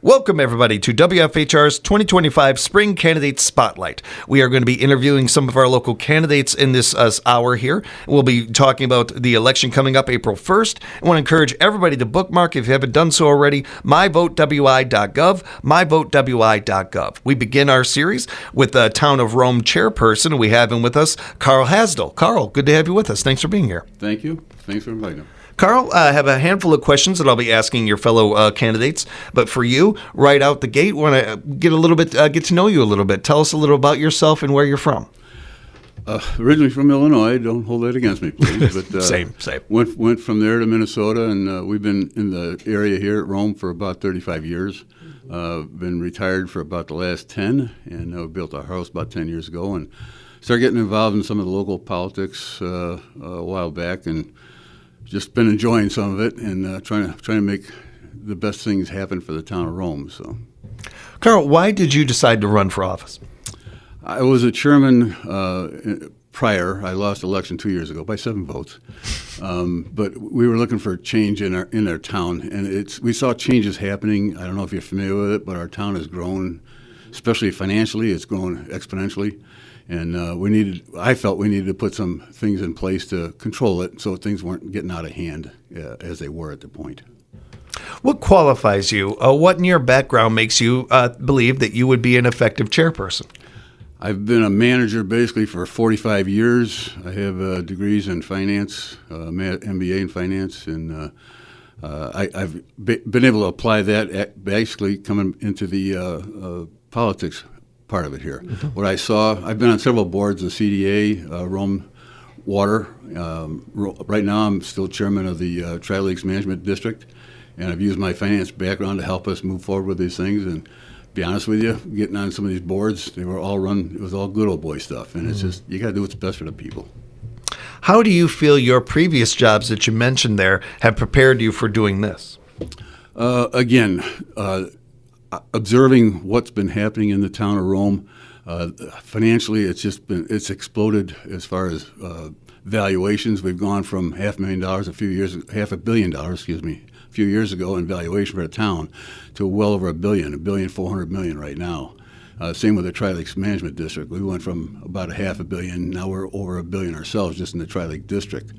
Welcome, everybody, to WFHR's 2025 Spring Candidate Spotlight. We are going to be interviewing some of our local candidates in this hour here. We'll be talking about the election coming up April 1st. I want to encourage everybody to bookmark, if you haven't done so already, myvotewi.gov, myvotewi.gov. We begin our series with the Town of Rome Chairperson. We have him with us, Carl Hasdal. Carl, good to have you with us. Thanks for being here. Thank you. Thanks for inviting me. Carl, I have a handful of questions that I'll be asking your fellow candidates. But for you, right out the gate, want to get to know you a little bit. Tell us a little about yourself and where you're from. Originally from Illinois. Don't hold that against me, please. But Same. Went from there to Minnesota, and we've been in the area here at Rome for about 35 years. Been retired for about the last 10, and we built our house about 10 years ago, and started getting involved in some of the local politics a while back, and just been enjoying some of it and trying to make the best things happen for the town of Rome. So, Carl, why did you decide to run for office? I was a chairman prior. I lost election 2 years ago by 7 votes, but we were looking for change in our town, and we saw changes happening. I don't know if you're familiar with it, but our town has grown, especially financially. It's grown exponentially. And I felt we needed to put some things in place to control it so things weren't getting out of hand as they were at the point. What qualifies you? What in your background makes you believe that you would be an effective chairperson? I've been a manager basically for 45 years. I have degrees in finance, MBA in finance, and I've been able to apply that basically coming into the politics part of it here. Mm-hmm. What I saw, I've been on several boards, the CDA, Rome Water. Right now I'm still chairman of the Tri-Lakes Management District, and I've used my finance background to help us move forward with these things. And to be honest with you, getting on some of these boards, it was all good old boy stuff, and it's just, you got to do what's best for the people. How do you feel your previous jobs that you mentioned there have prepared you for doing this? Observing what's been happening in the town of Rome, financially, it's exploded as far as valuations. We've gone from $500 million $500 million, a few years ago in valuation for the town to well over $1 billion, $1.4 billion right now. Same with the Tri-Lakes Management District. We went from about $500 million, now we're over $1 billion ourselves just in the Tri-Lake District.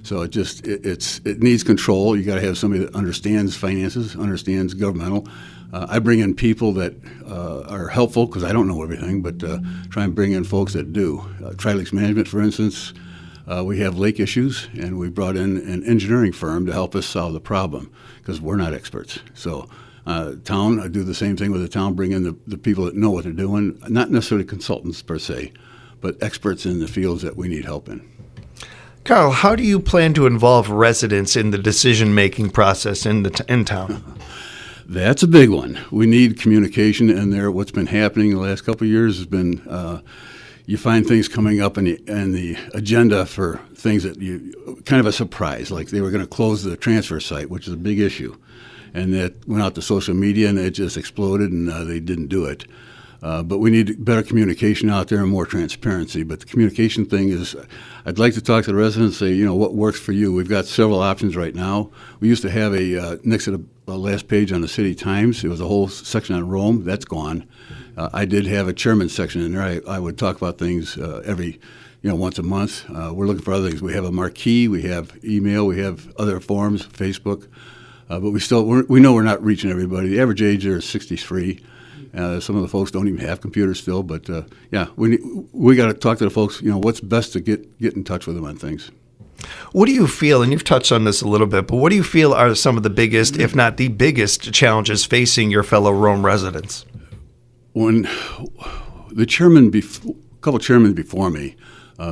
So it needs control. You got to have somebody that understands finances, understands governmental. I bring in people that are helpful because I don't know everything, but try and bring in folks that do. Tri-Lakes Management, for instance, we have lake issues, and we brought in an engineering firm to help us solve the problem because we're not experts. So town, I do the same thing with the town, bring in the people that know what they're doing, not necessarily consultants per se, but experts in the fields that we need help in. Carl, how do you plan to involve residents in the decision-making process in town? That's a big one. We need communication in there. What's been happening in the last couple of years has been you find things coming up in the agenda for things that you kind of a surprise, like they were going to close the transfer site, which is a big issue, and that went out to social media and it just exploded, and they didn't do it. But we need better communication out there and more transparency. But the communication thing is, I'd like to talk to the residents and say, what works for you. We've got several options right now. We used to have next to the last page on the City Times, it was a whole section on Rome. That's gone. I did have a chairman's section in there. I would talk about things every, once a month. We're looking for other things. We have a marquee, we have email, we have other forums, Facebook. But we know we're not reaching everybody. The average age there is 63. Some of the folks don't even have computers still, but we got to talk to the folks. What's best to get in touch with them on things. What do you feel, and you've touched on this a little bit, but what do you feel are some of the biggest, if not the biggest, challenges facing your fellow Rome residents? When the couple chairmen before me,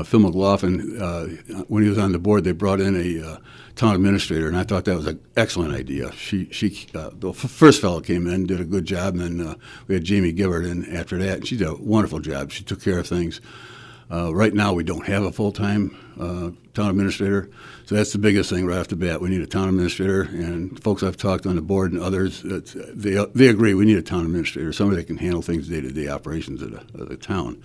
Phil McLaughlin, when he was on the board, they brought in a town administrator, and I thought that was an excellent idea. The first fellow came in, did a good job, and then we had Jamie Gibbard in after that, and she did a wonderful job. She took care of things. Right now, we don't have a full-time town administrator, so that's the biggest thing right off the bat. We need a town administrator, and folks I've talked on the board and others, they agree we need a town administrator, somebody that can handle things day-to-day operations of the town.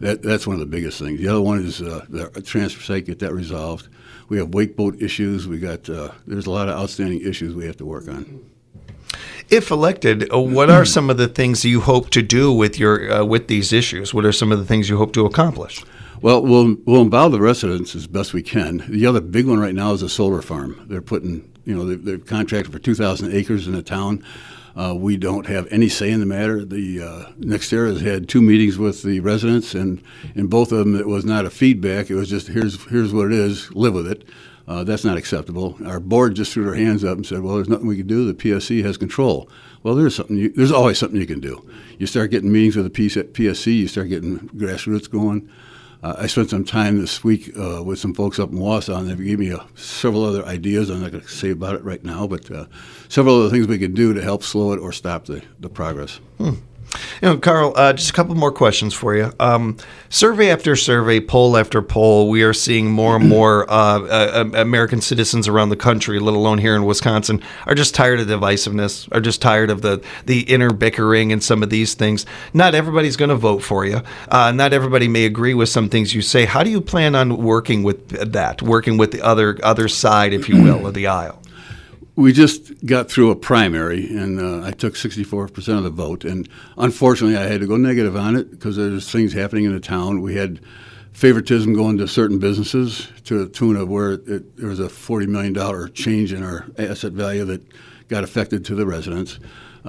That's one of the biggest things. The other one is the transfer site, get that resolved. We have wake boat issues. There's a lot of outstanding issues we have to work on. If elected, what are some of the things you hope to do with your with these issues? What are some of the things you hope to accomplish? Well, we'll involve the residents as best we can. The other big one right now is a solar farm. They're putting, they've contracted for 2,000 acres in the town. We don't have any say in the matter. The NextEra has had 2 meetings with the residents, and in both of them it was not a feedback. It was just, here's what it is, live with it. That's not acceptable. Our board just threw their hands up and said, well, there's nothing we can do. The PSC has control. Well, there's always something you can do. You start getting meetings with the PSC, you start getting grassroots going. I spent some time this week with some folks up in Wausau, and they gave me several other ideas. I'm not going to say about it right now, but several other things we can do to help slow it or stop the progress. Carl, just a couple more questions for you. Survey after survey, poll after poll, we are seeing more and more American citizens around the country, let alone here in Wisconsin, are just tired of divisiveness, are just tired of the inner bickering and some of these things. Not everybody's going to vote for you. Not everybody may agree with some things you say. How do you plan on working with that, working with the other side, if you will, of the aisle? We just got through a primary, and I took 64% of the vote. And unfortunately, I had to go negative on it because there's things happening in the town. We had favoritism going to certain businesses to the tune of where there was a $40 million change in our asset value that got affected to the residents,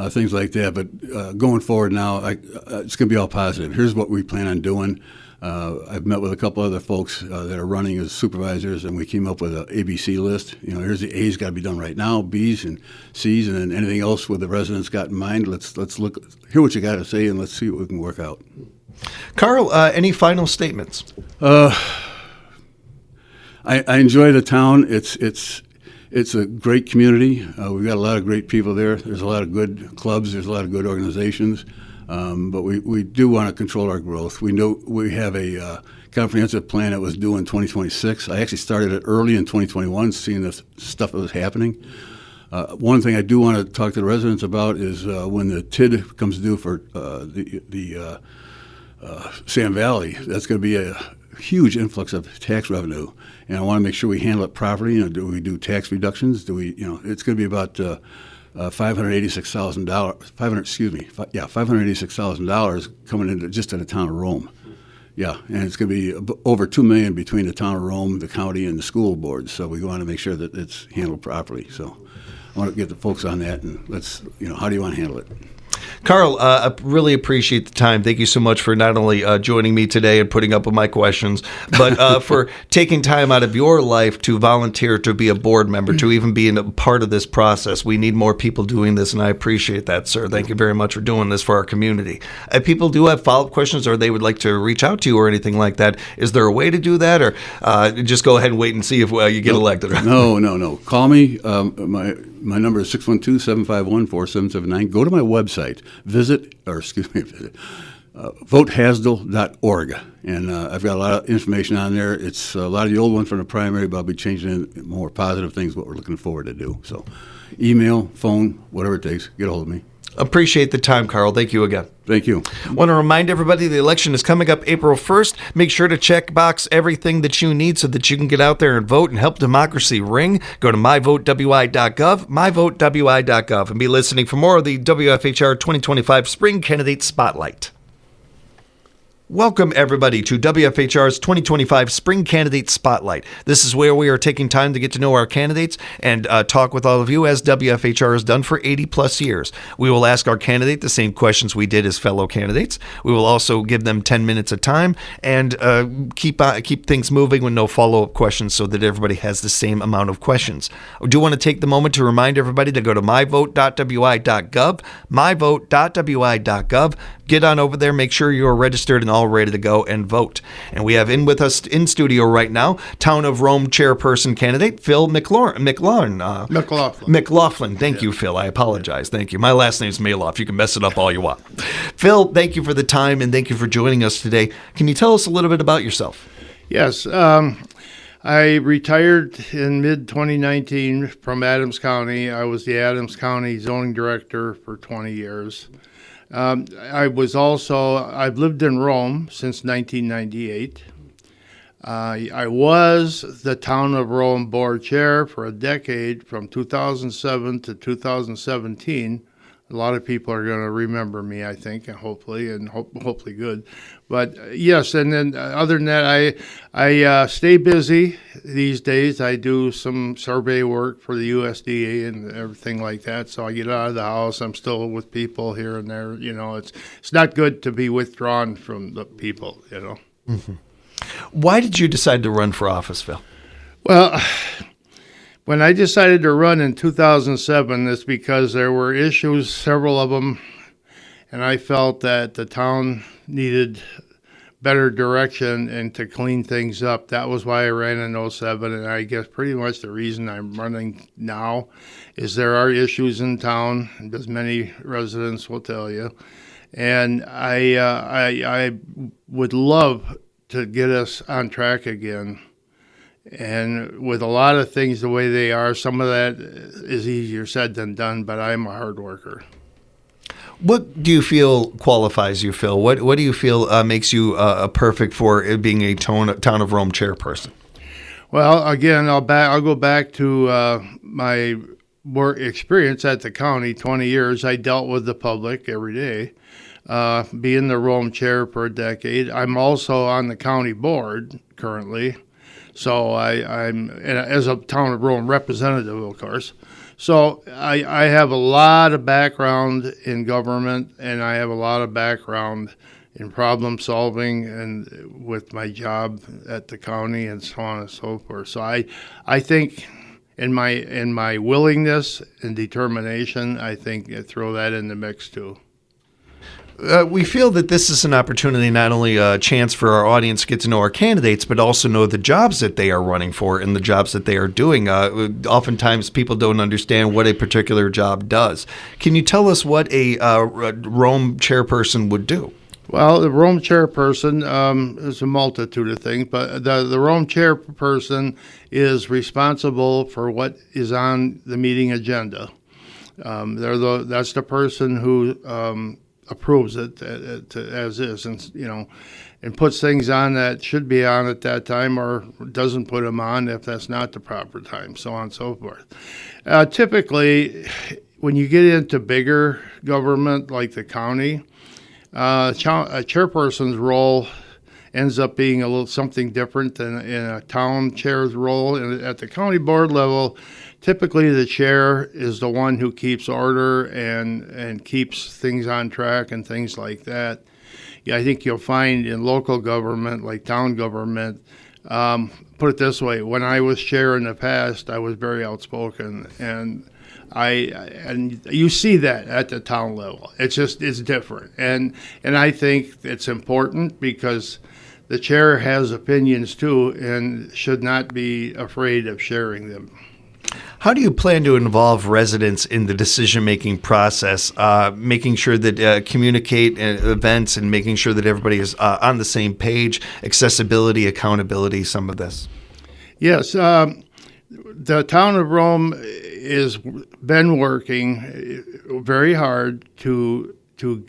things like that. But going forward now, it's going to be all positive. Here's what we plan on doing. I've met with a couple other folks that are running as supervisors, and we came up with an ABC list. Here's the A's got to be done right now, B's and C's, and then anything else with the residents got in mind. Let's look, hear what you got to say, and let's see what we can work out. Carl, any final statements? I enjoy the town. It's a great community. We've got a lot of great people there. There's a lot of good clubs. There's a lot of good organizations. But we do want to control our growth. We know we have a comprehensive plan that was due in 2026. I actually started it early in 2021, seeing the stuff that was happening. One thing I do want to talk to the residents about is when the TID comes due for the Sam Valley, that's going to be a huge influx of tax revenue, and I want to make sure we handle it properly. Do we do tax reductions? Do we? It's going to be about $586,000. $586,000 coming into just in the town of Rome. Yeah, and it's going to be over $2 million between the town of Rome, the county, and the school boards. So we want to make sure that it's handled properly. So I want to get the folks on that, and let's, how do you want to handle it? Carl, I really appreciate the time. Thank you so much for not only joining me today and putting up with my questions, but for taking time out of your life to volunteer to be a board member, to even be a part of this process. We need more people doing this, and I appreciate that, sir. Thank you very much for doing this for our community. If people do have follow-up questions or they would like to reach out to you or anything like that, is there a way to do that, or just go ahead and wait and see if you get elected? No. Call me. My number is 612-751-4779. Go to my website. VoteHasdal.org, and I've got a lot of information on there. It's a lot of the old one from the primary, but I'll be changing in more positive things, what we're looking forward to do. So email, phone, whatever it takes, get a hold of me. Appreciate the time, Carl. Thank you again. Thank you. I want to remind everybody the election is coming up April 1st. Make sure to check box everything that you need so that you can get out there and vote and help democracy ring. Go to myvotewi.gov, myvotewi.gov, and be listening for more of the WFHR 2025 Spring Candidate Spotlight. Welcome, everybody, to WFHR's 2025 Spring Candidate Spotlight. This is where we are taking time to get to know our candidates and talk with all of you, as WFHR has done for 80-plus years. We will ask our candidate the same questions we did as fellow candidates. We will also give them 10 minutes of time and keep things moving with no follow-up questions so that everybody has the same amount of questions. I do want to take the moment to remind everybody to go to myvote.wi.gov, myvote.wi.gov. Get on over there, make sure you're registered and all ready to go and vote. And we have with us in studio right now, Town of Rome Chairperson candidate Phil McLaughlin. Thank you, Phil. I apologize. Thank you. My last name's Malouf. You can mess it up all you want. Phil, thank you for the time and thank you for joining us today. Can you tell us a little bit about yourself? Yes. I retired in mid-2019 from Adams County. I was the Adams County zoning director for 20 years. I've lived in Rome since 1998. I was the Town of Rome board chair for a decade from 2007 to 2017. A lot of people are going to remember me, I think, and hopefully good. But yes, and then other than that, I stay busy these days. I do some survey work for the USDA and everything like that. So I get out of the house. I'm still with people here and there. It's not good to be withdrawn from the people. Why did you decide to run for office, Phil? Well, when I decided to run in 2007, it's because there were issues, several of them, and I felt that the town needed better direction and to clean things up. That was why I ran in '07, and I guess pretty much the reason I'm running now is there are issues in town, as many residents will tell you, and I would love to get us on track again. And with a lot of things the way they are, some of that is easier said than done, but I'm a hard worker. What do you feel qualifies you, Phil? What do you feel makes you perfect for being a Town of Rome chairperson? Well, again, I'll go back to my work experience at the county, 20 years. I dealt with the public every day, being the Rome chair for a decade. I'm also on the county board currently. So I'm as a Town of Rome representative, of course. So I have a lot of background in government, and I have a lot of background in problem solving and with my job at the county and so on and so forth. So I think in my willingness and determination, I think I throw that in the mix too. We feel that this is an opportunity, not only a chance for our audience to get to know our candidates, but also know the jobs that they are running for and the jobs that they are doing. Oftentimes, people don't understand what a particular job does. Can you tell us what a Rome chairperson would do? Well, the Rome chairperson is a multitude of things, but the Rome chairperson is responsible for what is on the meeting agenda. That's the person who approves it as is, and puts things on that should be on at that time, or doesn't put them on if that's not the proper time, so on and so forth. Typically, when you get into bigger government like the county, a chairperson's role ends up being a little something different than in a town chair's role. And at the county board level, typically the chair is the one who keeps order and keeps things on track and things like that. Yeah, I think you'll find in local government, like town government, put it this way, when I was chair in the past, I was very outspoken, and you see that at the town level. It's different, and I think it's important because the chair has opinions too and should not be afraid of sharing them. How do you plan to involve residents in the decision-making process, making sure that communicate events and making sure that everybody is on the same page, accessibility, accountability, some of this? Yes. The Town of Rome has been working very hard to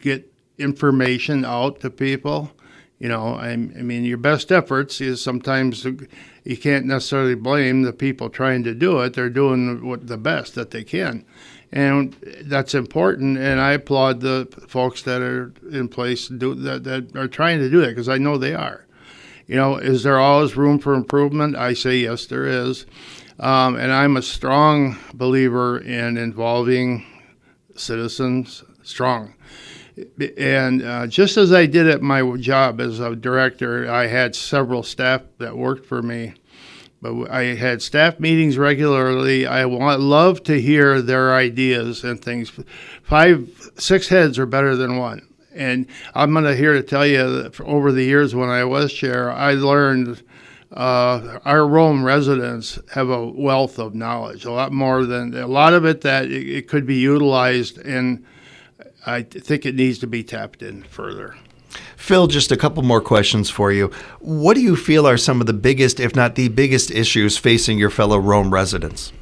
get information out to people. I mean, your best efforts is sometimes you can't necessarily blame the people trying to do it. They're doing the best that they can. And that's important, and I applaud the folks that are in place that are trying to do that, because I know they are. Is there always room for improvement? I say yes, there is. And I'm a strong believer in involving citizens, strong. And just as I did at my job as a director, I had several staff that worked for me. But I had staff meetings regularly. I love to hear their ideas and things. 5, 6 heads are better than one. And I'm here to tell you that over the years when I was chair, I learned our Rome residents have a wealth of knowledge, a lot of it that it could be utilized, and I think it needs to be tapped in further. Phil, just a couple more questions for you. What do you feel are some of the biggest, if not the biggest, issues facing your fellow Rome residents?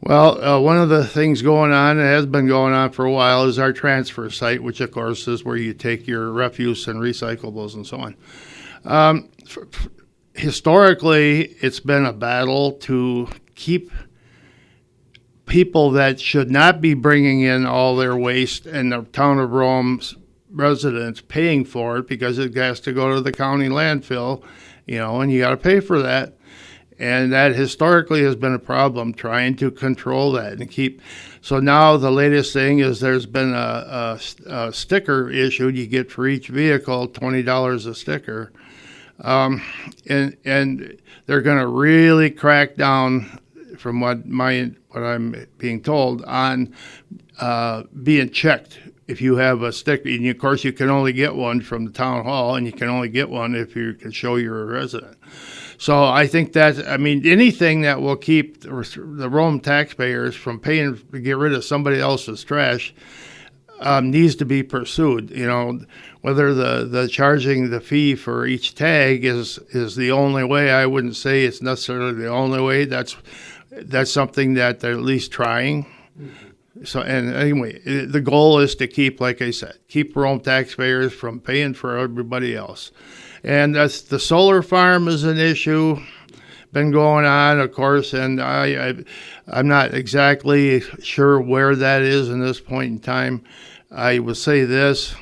Well, one of the things going on, and has been going on for a while, is our transfer site, which of course is where you take your refuse and recyclables and so on. Historically, it's been a battle to keep people that should not be bringing in all their waste, and the town of Rome's residents paying for it because it has to go to the county landfill, and you got to pay for that. And that historically has been a problem, trying to control that and keep. So now the latest thing is there's been a sticker issued. You get for each vehicle $20 a sticker, and they're going to really crack down, from what I'm being told, on being checked. If you have a sticker, and of course you can only get one from the town hall, and you can only get one if you can show you're a resident. So I think anything that will keep the Rome taxpayers from paying to get rid of somebody else's trash needs to be pursued. Whether the charging the fee for each tag is the only way, I wouldn't say it's necessarily the only way. That's something that they're at least trying. So, and anyway, the goal is to keep, like I said, keep Rome taxpayers from paying for everybody else. And that's, the solar farm is an issue, been going on, of course, and I'm not exactly sure where that is in this point in time. I will say this: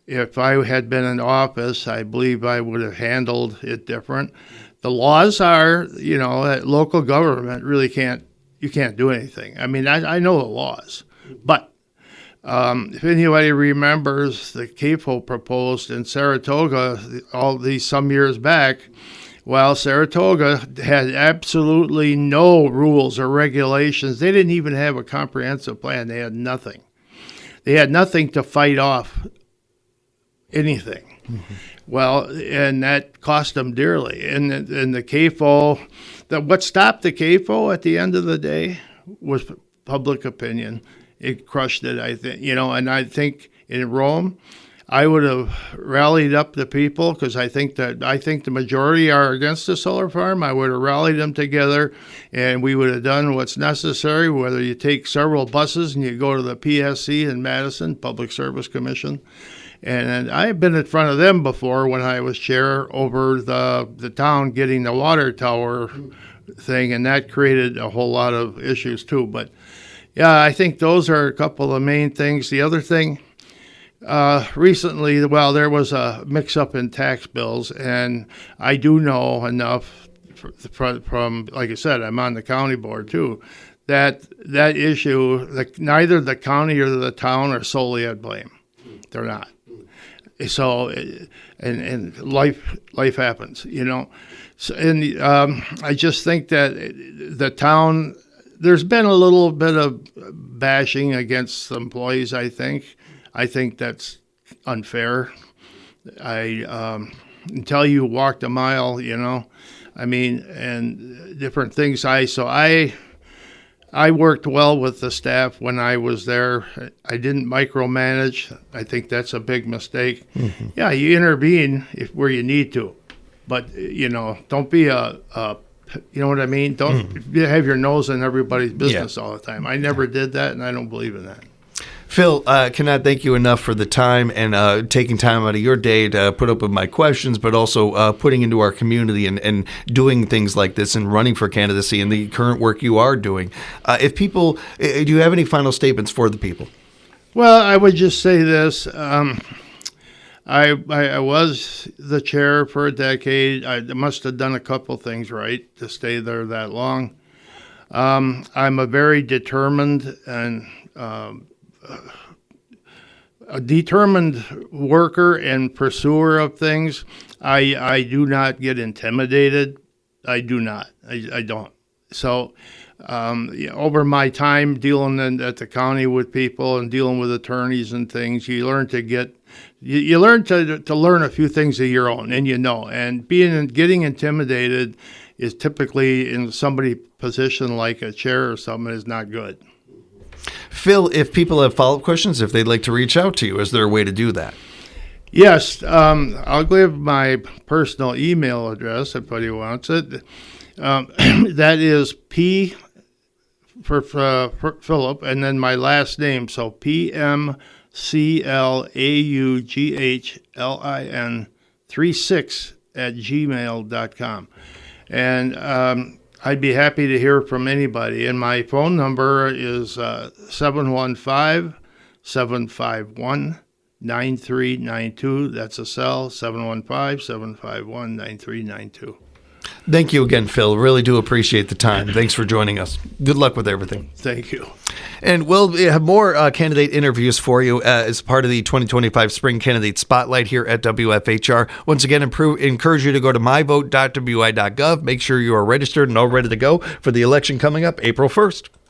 if I had been in office, I believe I would have handled it different. The laws are, that local government really can't do anything. I mean, I know the laws, but if anybody remembers, the CAFO proposed in Saratoga some years back. Well, Saratoga had absolutely no rules or regulations. They didn't even have a comprehensive plan. They had nothing. They had nothing to fight off anything. Mm-hmm. Well, and that cost them dearly. And the CAFO, what stopped the CAFO at the end of the day was public opinion. It crushed it, I think. And I think in Rome, I would have rallied up the people, because I think the majority are against the solar farm. I would have rallied them together, and we would have done what's necessary, whether you take several buses and you go to the PSC in Madison, Public Service Commission. And I've been in front of them before when I was chair over the town getting the water tower thing, and that created a whole lot of issues too. But yeah, I think those are a couple of main things. The other thing, recently, there was a mix-up in tax bills, and I do know enough from, like I said, I'm on the county board too, that issue, neither the county or the town are solely at blame. They're not. So, and life happens, So, and I just think that the town, there's been a little bit of bashing against the employees, I think. I think that's unfair. Until you walked a mile, and different things. I worked well with the staff when I was there. I didn't micromanage. I think that's a big mistake. Mm-hmm. Yeah, you intervene where you need to, but don't be you know what I mean? Don't have your nose in everybody's business all the time. I never did that, and I don't believe in that. Phil, cannot thank you enough for the time and taking time out of your day to put up with my questions, but also putting into our community and doing things like this and running for candidacy and the current work you are doing. Do you have any final statements for the people? Well, I would just say this. I was the chair for a decade. I must have done a couple things right to stay there that long. I'm a very determined and a determined worker and pursuer of things. I do not get intimidated. I do not. I don't. So over my time dealing at the county with people and dealing with attorneys and things, you learn to learn a few things of your own, and and getting intimidated is typically in somebody's position like a chair or something is not good. Phil, if people have follow-up questions, if they'd like to reach out to you, is there a way to do that? Yes, I'll give my personal email address if anybody wants it. That is P for Philip, and then my last name, so PMCLAUGHLIN 36 @gmail.com. And I'd be happy to hear from anybody. And my phone number is 715-751-9392. That's a cell, 715-751-9392. Thank you again, Phil. Really do appreciate the time. Thanks for joining us. Good luck with everything. Thank you. And we'll have more candidate interviews for you as part of the 2025 Spring Candidate Spotlight here at WFHR. Once again, encourage you to go to myvote.wi.gov. Make sure you are registered and all ready to go for the election coming up April 1st.